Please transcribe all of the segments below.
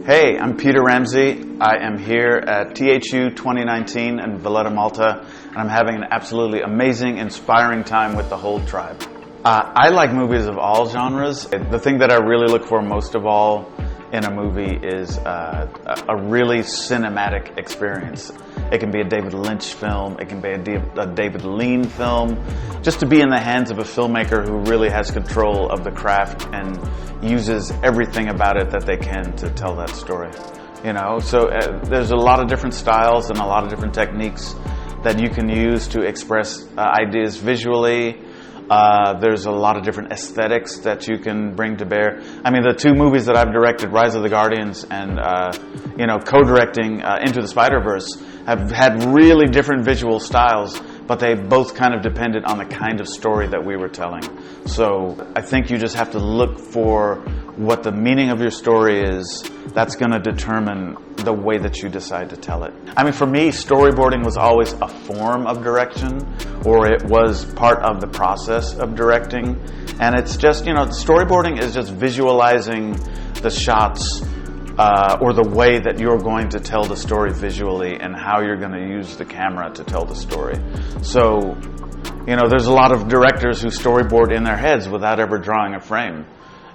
Hey, I'm Peter Ramsey. I am here at THU 2019 in Valletta, Malta, and I'm having an absolutely amazing, inspiring time with the whole tribe. I like movies of all genres. The thing that I really look for most of all in a movie is a really cinematic experience. It can be a David Lynch film, it can be a David Lean film, just to be in the hands of a filmmaker who really has control of the craft and uses everything about it that they can to tell that story. You know, so there's a lot of different styles and a lot of different techniques that you can use to express ideas visually. There's a lot of different aesthetics that you can bring to bear. I mean, the two movies that I've directed, Rise of the Guardians and co-directing Into the Spider-Verse, have had really different visual styles, but they both kind of depended on the kind of story that we were telling. So I think you just have to look for what the meaning of your story is. That's going to determine the way that you decide to tell it. I mean, for me, storyboarding was always a form of direction, or it was part of the process of directing. And it's just, storyboarding is just visualizing the shots or the way that you're going to tell the story visually and how you're going to use the camera to tell the story. So, there's a lot of directors who storyboard in their heads without ever drawing a frame.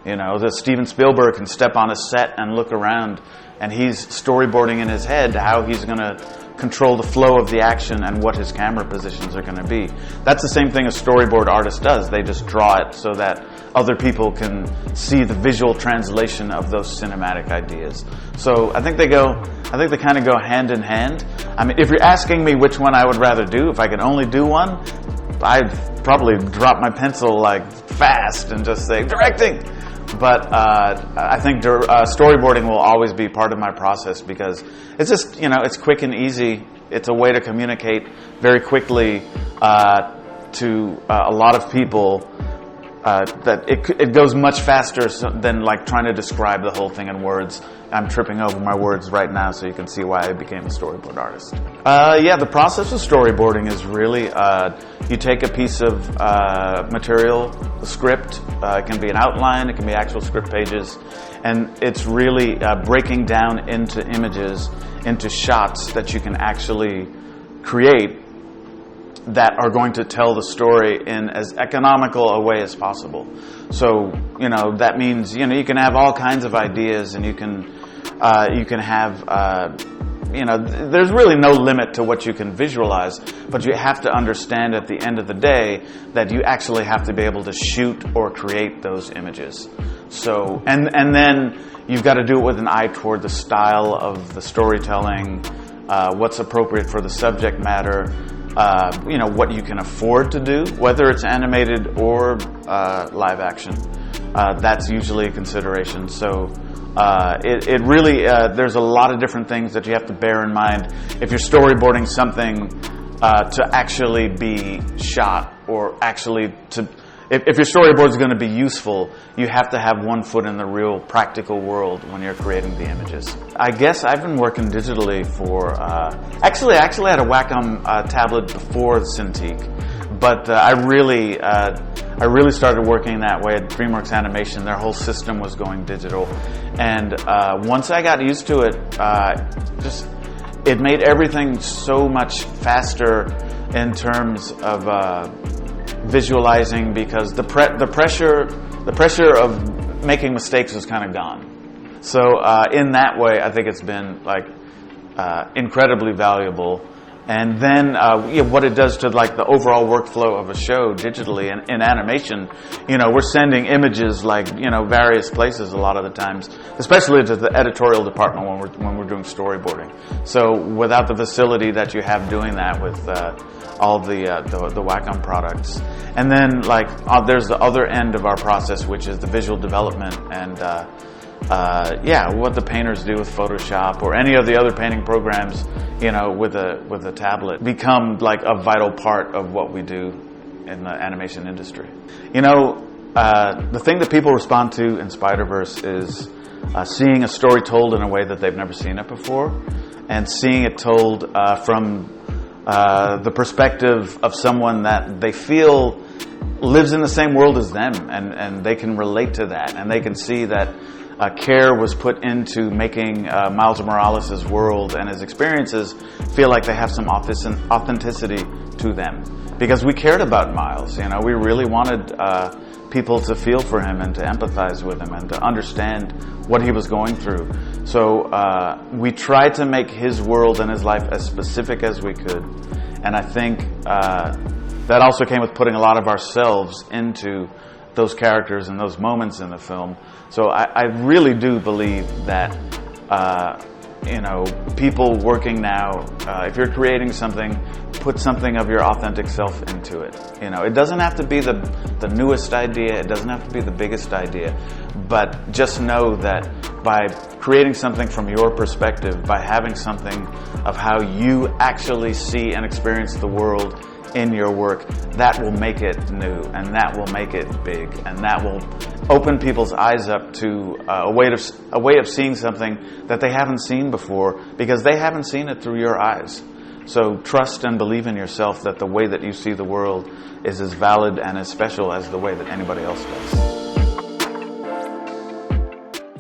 That Steven Spielberg can step on a set and look around, and he's storyboarding in his head how he's going to control the flow of the action and what his camera positions are going to be. That's the same thing a storyboard artist does. They just draw it so that other people can see the visual translation of those cinematic ideas. So I think they kind of go hand in hand. I mean, if you're asking me which one I would rather do, if I could only do one, I'd probably drop my pencil fast and just say directing. But I think storyboarding will always be part of my process because it's just, it's quick and easy. It's a way to communicate very quickly to a lot of people that it goes much faster than trying to describe the whole thing in words. I'm tripping over my words right now so you can see why I became a storyboard artist. The process of storyboarding is really, you take a piece of material, a script, it can be an outline, it can be actual script pages, and it's really breaking down into images, into shots that you can actually create that are going to tell the story in as economical a way as possible. So, that means, you can have all kinds of ideas, and you can have, there's really no limit to what you can visualize, but you have to understand at the end of the day that you actually have to be able to shoot or create those images. So, and then you've got to do it with an eye toward the style of the storytelling, what's appropriate for the subject matter, what you can afford to do, whether it's animated or live action. That's usually a consideration. So it really, there's a lot of different things that you have to bear in mind if you're storyboarding something to actually be shot, or actually if your storyboard is going to be useful, you have to have one foot in the real practical world when you're creating the images. I guess I've been working digitally for, actually I had a Wacom tablet before Cintiq, but I really started working that way at DreamWorks Animation. Their whole system was going digital, and once I got used to it, it made everything so much faster in terms of visualizing, because the pressure of making mistakes was kind of gone. So in that way, I think it's been incredibly valuable. And then what it does to the overall workflow of a show digitally and in animation, we're sending images various places a lot of the times, especially to the editorial department when we're doing storyboarding. So without the facility that you have doing that with all the Wacom products, and then there's the other end of our process, which is the visual development and what the painters do with Photoshop or any of the other painting programs, with a tablet, become a vital part of what we do in the animation industry. The thing that people respond to in Spider-Verse is seeing a story told in a way that they've never seen it before, and seeing it told from the perspective of someone that they feel lives in the same world as them, and they can relate to that, and they can see that care was put into making Miles Morales' world and his experiences feel like they have some authenticity to them. Because we cared about Miles, you know, we really wanted people to feel for him and to empathize with him and to understand what he was going through. So we tried to make his world and his life as specific as we could. And I think that also came with putting a lot of ourselves into those characters and those moments in the film. So I really do believe that you know, people working now, if you're creating something, put something of your authentic self into it. You know, it doesn't have to be the newest idea, it doesn't have to be the biggest idea, but just know that by creating something from your perspective, by having something of how you actually see and experience the world in your work, that will make it new, and that will make it big, and that will open people's eyes up to a way of seeing something that they haven't seen before, because they haven't seen it through your eyes. So trust and believe in yourself that the way that you see the world is as valid and as special as the way that anybody else does.